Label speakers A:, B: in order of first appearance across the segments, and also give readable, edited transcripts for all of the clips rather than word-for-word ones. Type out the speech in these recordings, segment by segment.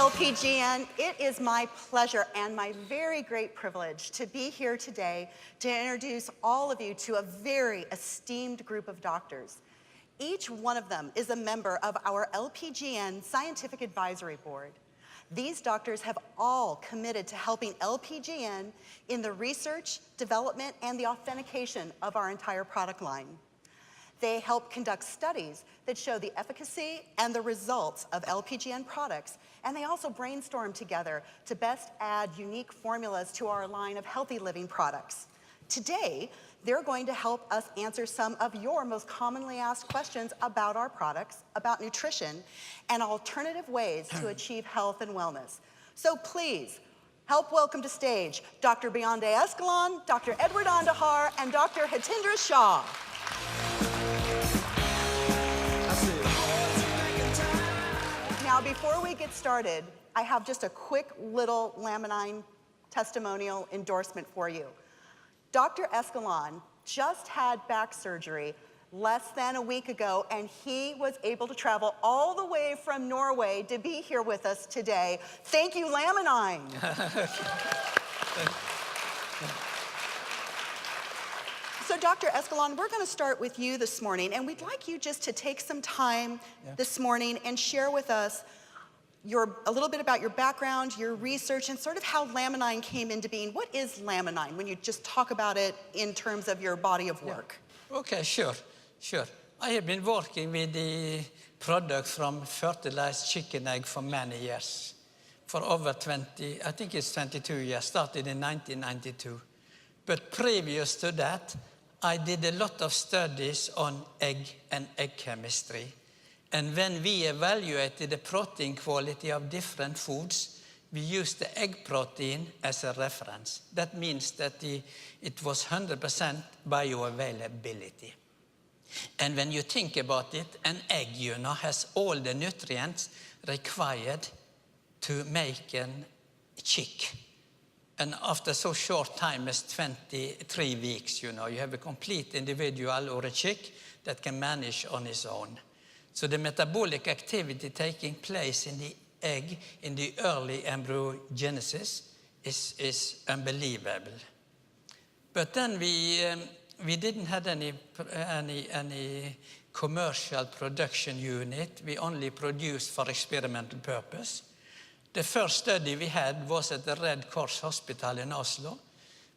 A: LPGN. It is my pleasure and my very great privilege to be here today to introduce all of you to a very esteemed group of doctors. Each one of them is a member of our LPGN Scientific Advisory Board. These doctors have all committed to helping LPGN in the research, development, and the authentication of our entire product line. They help conduct studies that show the efficacy and the results of LPGN products, and they also brainstorm together to best add unique formulas to our line of healthy living products. Today, they're going to help us answer some of your most commonly asked questions about our products, about nutrition, and alternative ways to achieve health and wellness. So please, help welcome to stage Dr. Beyonde Escalon, Dr. Edward Andahar, and Dr. Hitendra Shah. Now, before we get started, I have just a quick little Laminine testimonial endorsement for you. Dr. Escalon just had back surgery less than a week ago, and he was able to travel all the way from Norway to be here with us today. Thank you, Laminine. So, Dr. Escalon, we're going to start with you this morning, and we'd like you just to take some time this morning and share with us a little bit about your background, your research, and sort of how Laminine came into being. What is Laminine when you just talk about it in terms of your body of work?
B: Yeah. Okay, sure. I have been working with the product from fertilized chicken egg for many years. For over 20, I think it's 22 years, started in 1992. But previous to that, I did a lot of studies on egg and egg chemistry. And when we evaluated the protein quality of different foods, we used the egg protein as a reference. That means that it was 100% bioavailability. And when you think about it, an egg, has all the nutrients required to make a chick. And after so short time as 23 weeks, you have a complete individual or a chick that can manage on its own. So the metabolic activity taking place in the egg in the early embryogenesis is unbelievable. But then we didn't have any commercial production unit. We only produced for experimental purpose. The first study we had was at the Red Cross Hospital in Oslo,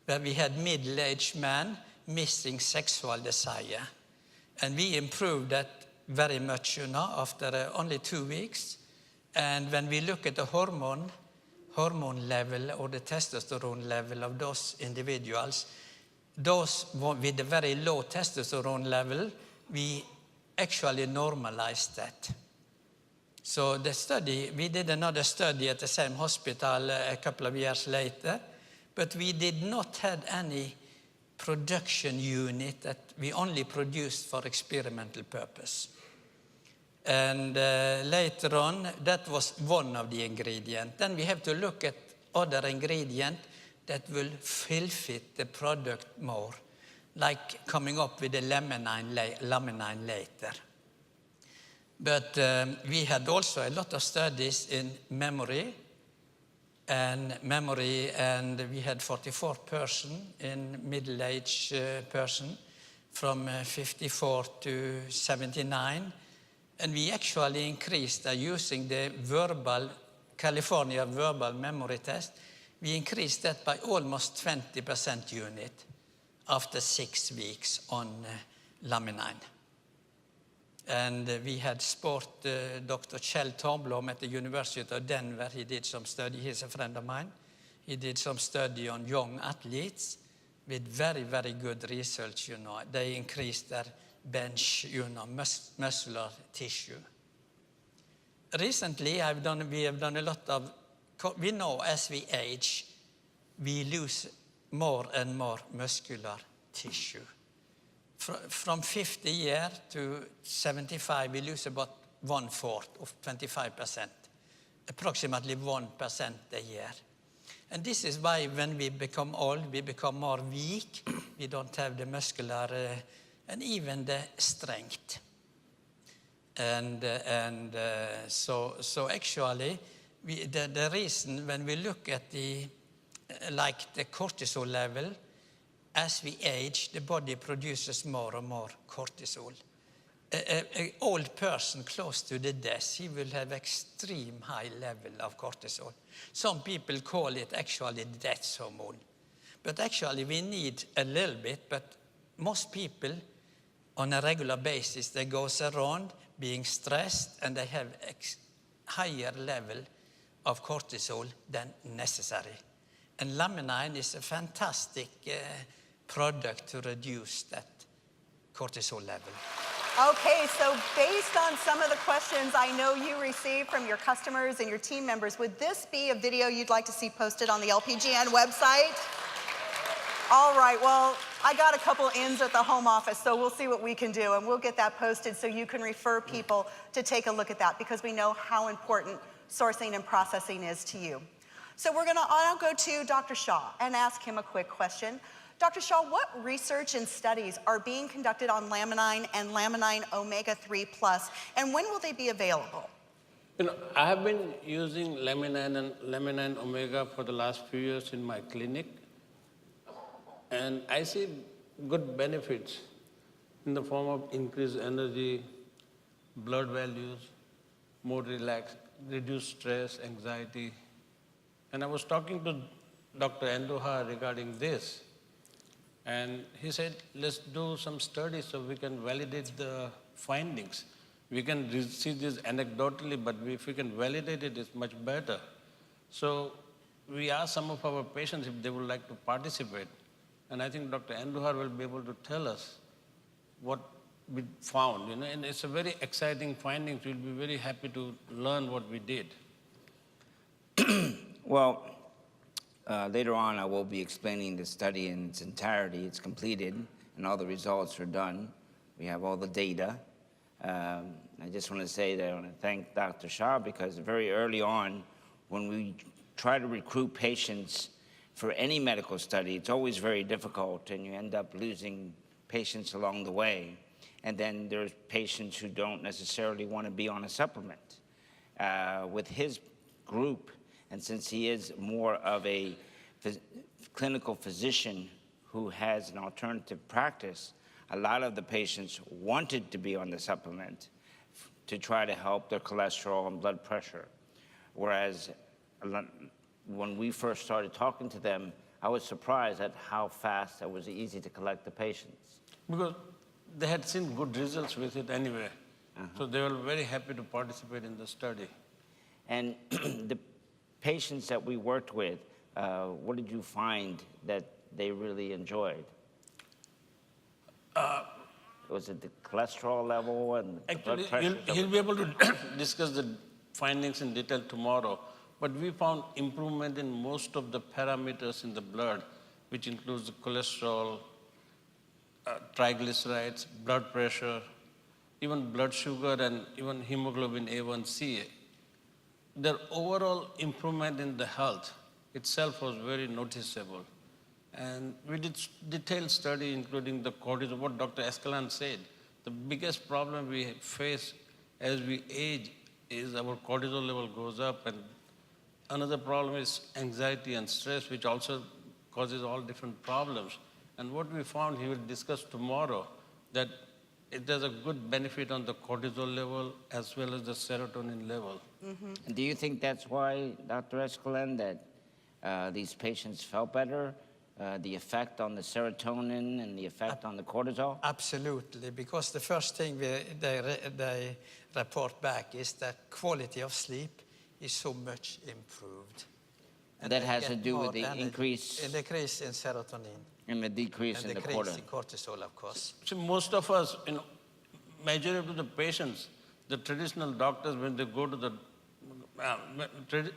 B: where we had middle-aged men missing sexual desire. And we improved that very much, after only 2 weeks. And when we look at the hormone level or the testosterone level of those individuals, those with a very low testosterone level, we actually normalized that. So we did another study at the same hospital a couple of years later, but we did not have any production unit that we only produced for experimental purpose. And later on, that was one of the ingredients. Then we have to look at other ingredients that will fit the product more, like coming up with the laminine later. But we had also a lot of studies in memory, and we had 44 person in middle-aged person from 54 to 79. And we actually increased using the California verbal memory test. We increased that by almost 20% unit after 6 weeks on Laminine. And we had Dr. Kjell Torblom at the University of Denver. He did some study. He's a friend of mine. He did some study on young athletes with very, very good research. They increased their bench, muscular tissue. Recently, we have done a lot of. We know as we age, we lose more and more muscular tissue. From 50 years to 75, we lose about 1/4 of 25%, approximately 1% a year. And this is why when we become old, we become more weak. We don't have the muscular and even the strength. So actually, the reason when we look at the cortisol level, as we age, the body produces more and more cortisol. An old person close to the death, he will have extreme high level of cortisol. Some people call it actually death hormone. But actually we need a little bit, but most people on a regular basis, they goes around being stressed and they have higher level of cortisol than necessary. And laminine is a fantastic product to reduce that cortisol level.
A: Okay, so based on some of the questions I know you received from your customers and your team members, would this be a video you'd like to see posted on the LPGN website? All right, well, I got a couple ins at the home office, so we'll see what we can do, and we'll get that posted so you can refer people to take a look at that, because we know how important sourcing and processing is to you. So we're gonna now go to Dr. Shaw and ask him a quick question. Dr. Shaw, what research and studies are being conducted on laminine and laminine omega-3 plus, and when will they be available?
C: I have been using laminine and laminine omega for the last few years in my clinic, and I see good benefits in the form of increased energy, blood values, more relaxed, reduced stress, anxiety. And I was talking to Dr. Andujar regarding this. And he said, let's do some studies so we can validate the findings. We can see this anecdotally, but if we can validate it, it's much better. So we asked some of our patients if they would like to participate. And I think Dr. Andujar will be able to tell us what we found. And it's a very exciting finding. We'll be very happy to learn what we did.
D: Well, later on, I will be explaining the study in its entirety. It's completed, and all the results are done. We have all the data. I just want to say that I want to thank Dr. Shah, because very early on, when we try to recruit patients for any medical study, it's always very difficult, and you end up losing patients along the way. And then there's patients who don't necessarily want to be on a supplement. With his group, and since he is more of a clinical physician who has an alternative practice, a lot of the patients wanted to be on the supplement to try to help their cholesterol and blood pressure. Whereas when we first started talking to them, I was surprised at how fast it was easy to collect the patients.
C: Because they had seen good results with it anyway. So they were very happy to participate in the study.
D: And the patients that we worked with, what did you find that they really enjoyed? Was it the cholesterol level and the blood pressure?
C: He'll be able to discuss the findings in detail tomorrow. But we found improvement in most of the parameters in the blood, which includes the cholesterol, triglycerides, blood pressure, even blood sugar, and even hemoglobin A1C. Their overall improvement in the health itself was very noticeable. And we did detailed study, including the cortisol, what Dr. Escalante said. The biggest problem we face as we age is our cortisol level goes up, and another problem is anxiety and stress, which also causes all different problems. And what we found, he will discuss tomorrow, that it has a good benefit on the cortisol level as well as the serotonin level.
D: Mm-hmm. Do you think that's why, Dr. Escalante, that these patients felt better? The effect on the serotonin and the effect on the cortisol?
B: Absolutely, because the first thing they report back is that quality of sleep is so much improved.
D: And that has to do with the increase
B: in serotonin.
D: And the decrease in the
B: cortisol, of course.
C: So most of us, majority of the patients, the traditional doctors, when they go to the,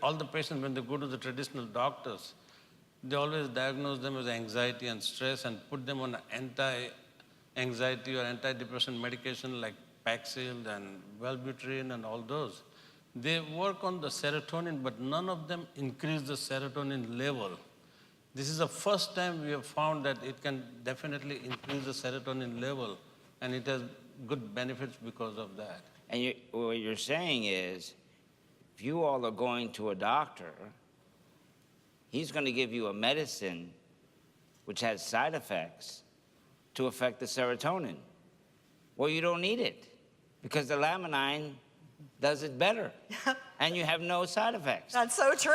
C: all the patients, when they go to the traditional doctors, they always diagnose them with anxiety and stress and put them on anti-anxiety or antidepressant medication like Paxil and Wellbutrin and all those. They work on the serotonin, but none of them increase the serotonin level. This is the first time we have found that it can definitely increase the serotonin level, and it has good benefits because of that.
D: And what you're saying is, if you all are going to a doctor, he's going to give you a medicine which has side effects to affect the serotonin. Well, you don't need it because the laminine does it better. And you have no side effects.
A: That's so true.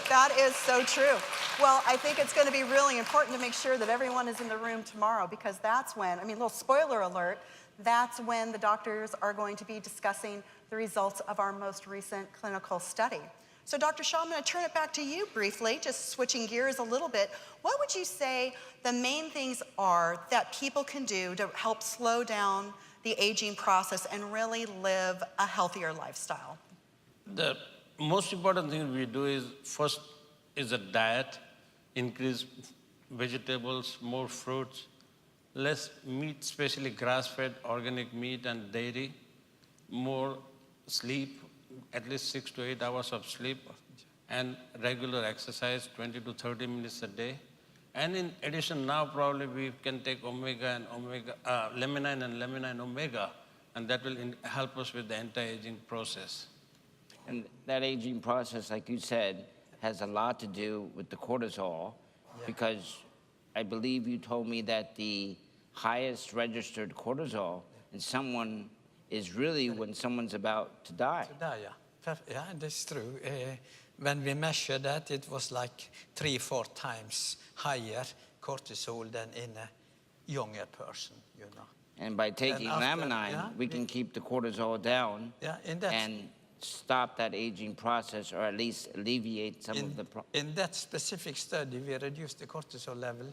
A: That is so true. Well, I think it's going to be really important to make sure that everyone is in the room tomorrow, because that's when, I mean, little spoiler alert, that's when the doctors are going to be discussing the results of our most recent clinical study. So Dr. Shaw, I'm going to turn it back to you briefly, just switching gears a little bit. What would you say the main things are that people can do to help slow down the aging process and really live a healthier lifestyle?
C: The most important thing we do is, first is a diet, increase vegetables, more fruits, less meat, especially grass-fed organic meat and dairy, more sleep, at least 6 to 8 hours of sleep, and regular exercise, 20 to 30 minutes a day. And in addition, now probably we can take laminin and laminin omega, and that will help us with the anti-aging process.
D: And that aging process, like you said, has a lot to do with the cortisol, because I believe you told me that the highest registered cortisol in someone is really when someone's about to die.
B: Yeah, that's true. When we measured that, it was like 3-4 times higher cortisol than in a younger person, you know.
D: And by taking laminine, we can keep the cortisol down and stop that aging process, or at least alleviate some of the problems.
B: In that specific study, we reduced the cortisol level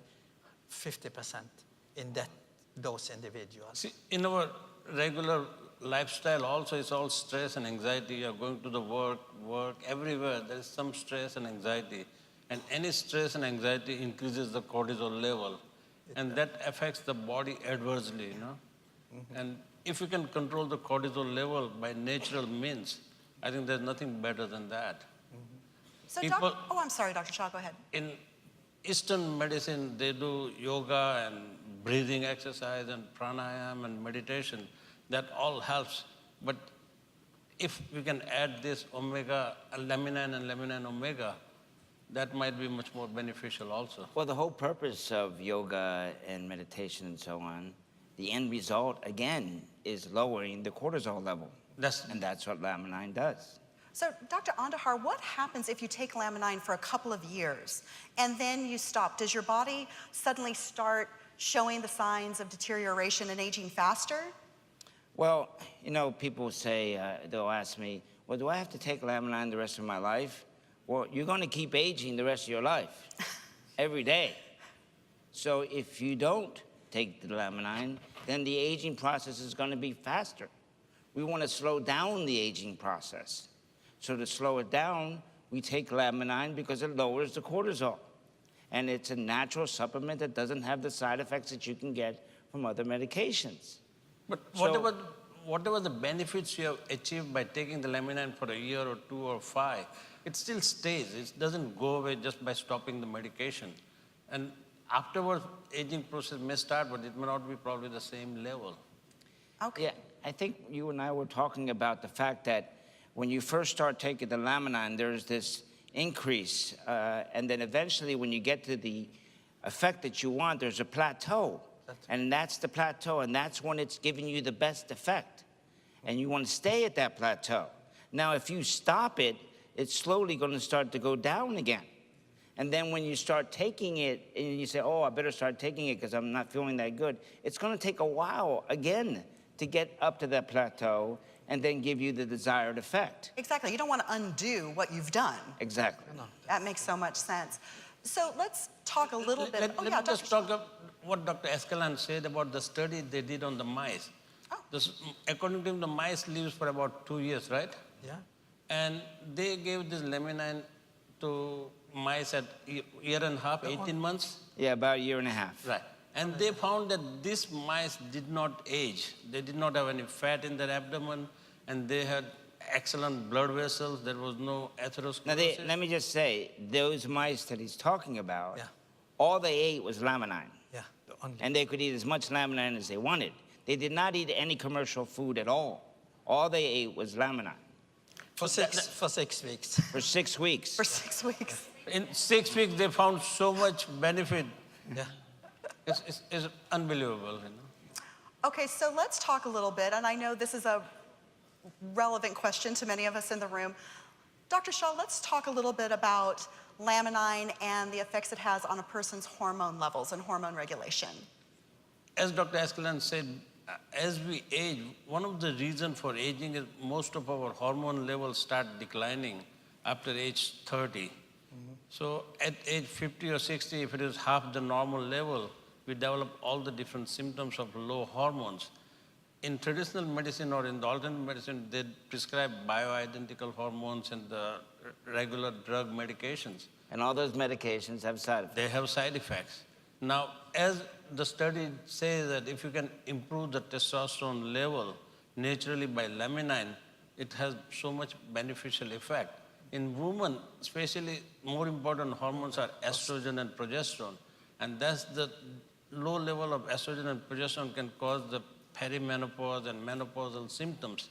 B: 50% in those individuals.
C: See, in our regular lifestyle also, it's all stress and anxiety. You're going to the work, everywhere. There's some stress and anxiety. And any stress and anxiety increases the cortisol level. And that affects the body adversely, you know. And if you can control the cortisol level by natural means, I think there's nothing better than that.
A: So I'm sorry, Dr. Shaw, go ahead.
C: In Eastern medicine, they do yoga and breathing exercise and pranayama and meditation. That all helps. But if we can add this omega, laminin and laminin omega, that might be much more beneficial also.
D: Well, the whole purpose of yoga and meditation and so on, the end result, again, is lowering the cortisol level. And that's what laminine does.
A: So, Dr. Andahar, what happens if you take laminine for a couple of years and then you stop? Does your body suddenly start showing the signs of deterioration and aging faster?
D: Well, you know, people say, they'll ask me, well, do I have to take laminine the rest of my life? Well, you're going to keep aging the rest of your life, every day. So if you don't take the laminine, then the aging process is going to be faster. We want to slow down the aging process. So to slow it down, we take laminine because it lowers the cortisol. And it's a natural supplement that doesn't have the side effects that you can get from other medications.
C: But whatever the benefits you have achieved by taking the laminine for a year or 2 or 5, it still stays. It doesn't go away just by stopping the medication. And afterwards, aging process may start, but it may not be probably the same level.
A: Okay.
D: Yeah, I think you and I were talking about the fact that when you first start taking the laminine, there's this increase. And then eventually, when you get to the effect that you want, there's a plateau. And that's the plateau, and that's when it's giving you the best effect. And you want to stay at that plateau. Now, if you stop it, it's slowly going to start to go down again. And then when you start taking it, and you say, oh, I better start taking it because I'm not feeling that good, it's going to take a while again to get up to that plateau and then give you the desired effect.
A: Exactly. You don't want to undo what you've done.
D: Exactly.
A: That makes so much sense. So let's talk a little bit.
C: Let me just talk about what Dr. Escalante said about the study they did on the mice. According to him, the mice lives for about 2 years, right?
B: Yeah.
C: And they gave this laminine to mice at year and a half, 18 months?
D: Yeah, about a year and a half.
C: Right. And they found that these mice did not age. They did not have any fat in their abdomen, and they had excellent blood vessels. There was no atherosclerosis.
D: Now, let me just say, those mice that he's talking about, all they ate was laminine.
B: Yeah.
D: And they could eat as much laminine as they wanted. They did not eat any commercial food at all. All they ate was laminine.
B: For 6 weeks.
D: For 6 weeks.
A: For 6 weeks.
C: In 6 weeks, they found so much benefit.
B: Yeah.
C: It's unbelievable, you know.
A: Okay, so let's talk a little bit, and I know this is a relevant question to many of us in the room. Dr. Shaw, let's talk a little bit about laminine and the effects it has on a person's hormone levels and hormone regulation.
C: As Dr. Askeland said, as we age, one of the reasons for aging is most of our hormone levels start declining after age 30. So at age 50 or 60, if it is half the normal level, we develop all the different symptoms of low hormones. In traditional medicine or in the alternative medicine, they prescribe bioidentical hormones and the regular drug medications.
D: And all those medications have side effects.
C: They have side effects. Now, as the study says that if you can improve the testosterone level naturally by laminine, it has so much beneficial effect. In women, especially more important hormones are estrogen and progesterone. And that's the low level of estrogen and progesterone can cause the perimenopause and menopausal symptoms.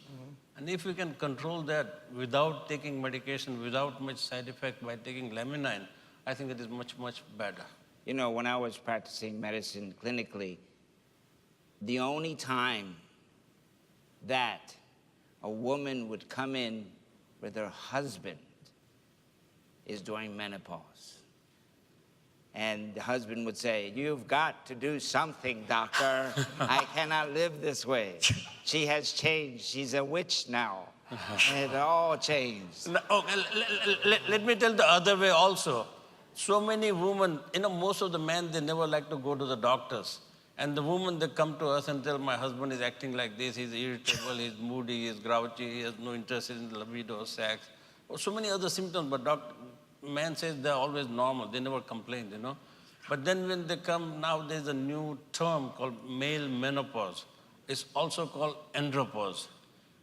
C: And if we can control that without taking medication, without much side effect by taking laminine, I think it is much, much better.
D: You know, when I was practicing medicine clinically, the only time that a woman would come in with her husband is during menopause. And the husband would say, "You've got to do something, doctor. I cannot live this way. She has changed. She's a witch now." It all changed.
C: No, okay, let me tell the other way also. So many women, you know, most of the men, they never like to go to the doctors. And the women, they come to us and tell, "My husband is acting like this. He's irritable, he's moody, he's grouchy, he has no interest in libido or sex." Or so many other symptoms, but man says they're always normal. They never complain, you know. But then when they come, now there's a new term called male menopause. It's also called andropause.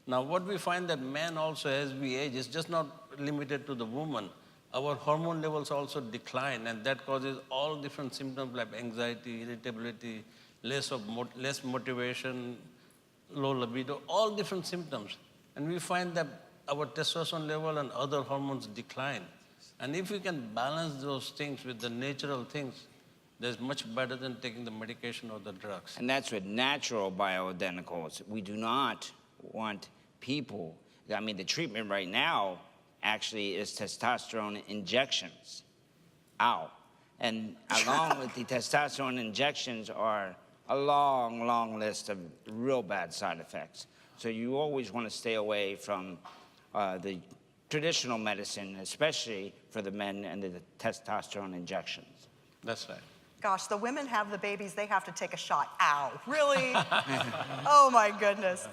C: Now what we find that men also, as we age, is just not limited to the woman. Our hormone levels also decline, and that causes all different symptoms like anxiety, irritability, less motivation, low libido, all different symptoms. And we find that our testosterone level and other hormones decline. And if we can balance those things with the natural things, there's much better than taking the medication or the drugs.
D: And that's with natural bioidenticals. We do not want people, I mean, the treatment right now actually is testosterone injections. Ow. And along with the testosterone injections are a long, long list of real bad side effects. So you always want to stay away from the traditional medicine, especially for the men and the testosterone injections.
C: That's right.
A: Gosh, the women have the babies, they have to take a shot. Ow, really? Oh my goodness.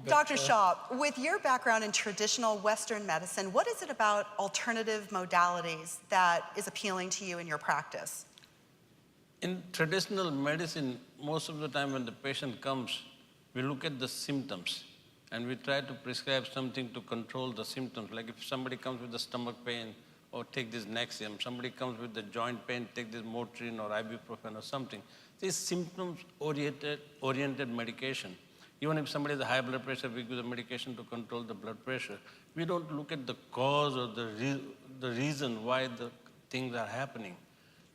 A: Dr. Shaw, with your background in traditional Western medicine, what is it about alternative modalities that is appealing to you in your practice?
C: In traditional medicine, most of the time when the patient comes, we look at the symptoms and we try to prescribe something to control the symptoms. Like if somebody comes with the stomach pain, or take this Nexium. Somebody comes with the joint pain, take this Motrin or ibuprofen or something. These symptoms-oriented medication. Even if somebody has a high blood pressure, we give the medication to control the blood pressure. We don't look at the cause or the reason why the things are happening.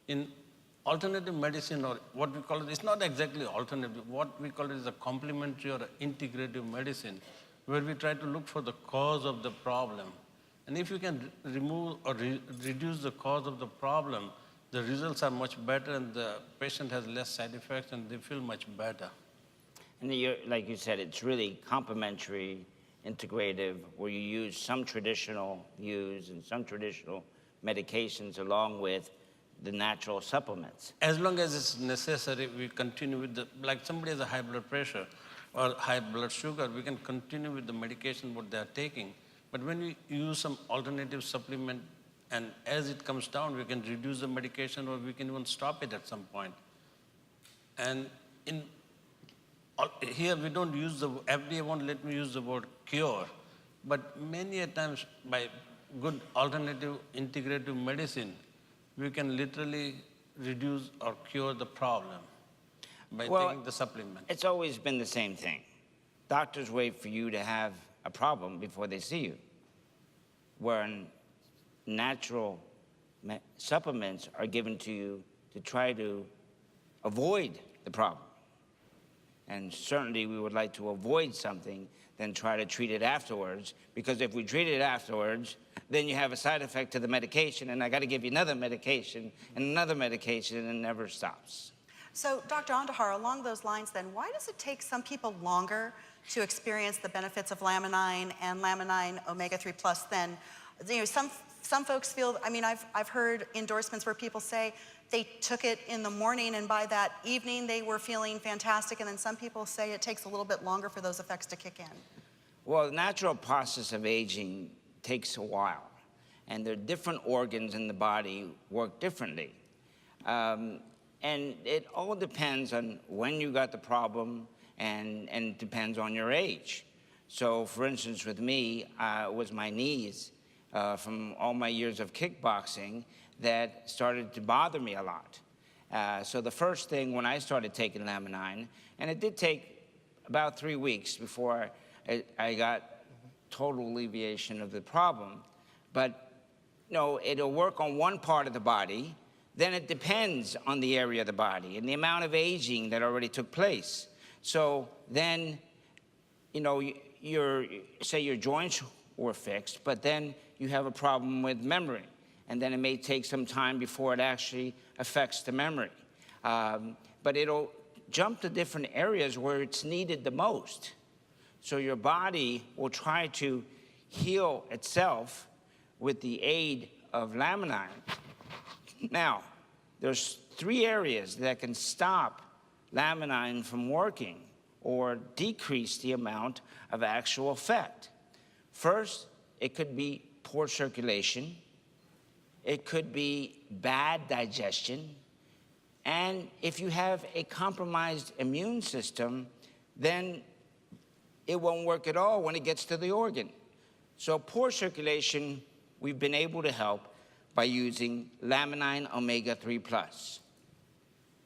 C: In alternative medicine, or what we call it, it's not exactly alternative. What we call it is a complementary or integrative medicine, where we try to look for the cause of the problem. And if you can remove or reduce the cause of the problem, the results are much better and the patient has less side effects and they feel much better.
D: And like you said, it's really complementary, integrative, where you use some traditional views and some traditional medications along with the natural supplements.
C: As long as it's necessary, we continue with like somebody has a high blood pressure or high blood sugar, we can continue with the medication what they are taking. But when we use some alternative supplement, and as it comes down, we can reduce the medication or we can even stop it at some point. And here we don't use FDA won't let me use the word cure, but many a times by good alternative integrative medicine, we can literally reduce or cure the problem by taking the supplement.
D: It's always been the same thing. Doctors wait for you to have a problem before they see you. when natural supplements are given to you to try to avoid the problem. And certainly we would like to avoid something than try to treat it afterwards, because if we treat it afterwards, then you have a side effect to the medication, and I got to give you another medication and another medication, and it never stops.
A: So, Dr. Andahar, along those lines then, why does it take some people longer to experience the benefits of laminine and laminine omega-3 plus than, some folks feel, I've heard endorsements where people say they took it in the morning and by that evening they were feeling fantastic, and then some people say it takes a little bit longer for those effects to kick in.
D: Well, the natural process of aging takes a while, and the different organs in the body work differently. And it all depends on when you got the problem, and it depends on your age. So, for instance, with me, it was my knees from all my years of kickboxing that started to bother me a lot. So the first thing when I started taking laminine, and it did take about 3 weeks before I got total alleviation of the problem, but it'll work on one part of the body, then it depends on the area of the body and the amount of aging that already took place. So then, say your joints were fixed, but then you have a problem with memory, and then it may take some time before it actually affects the memory. But it'll jump to different areas where it's needed the most. So your body will try to heal itself with the aid of laminine. Now, there's 3 areas that can stop laminine from working or decrease the amount of actual effect. First, it could be poor circulation. It could be bad digestion. And if you have a compromised immune system, then it won't work at all when it gets to the organ. So poor circulation, we've been able to help by using laminine omega-3 plus.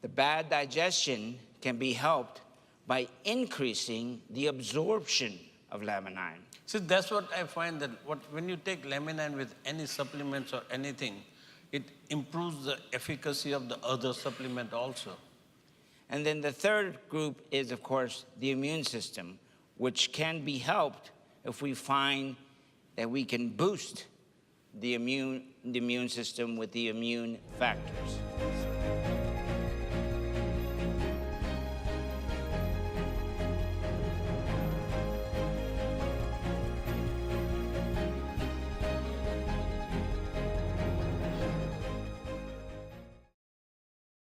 D: The bad digestion can be helped by increasing the absorption of laminine.
C: See, that's what I find, that when you take laminine with any supplements or anything, it improves the efficacy of the other supplement also.
D: And then the third group is, of course, the immune system, which can be helped if we find that we can boost the immune system with the immune factors.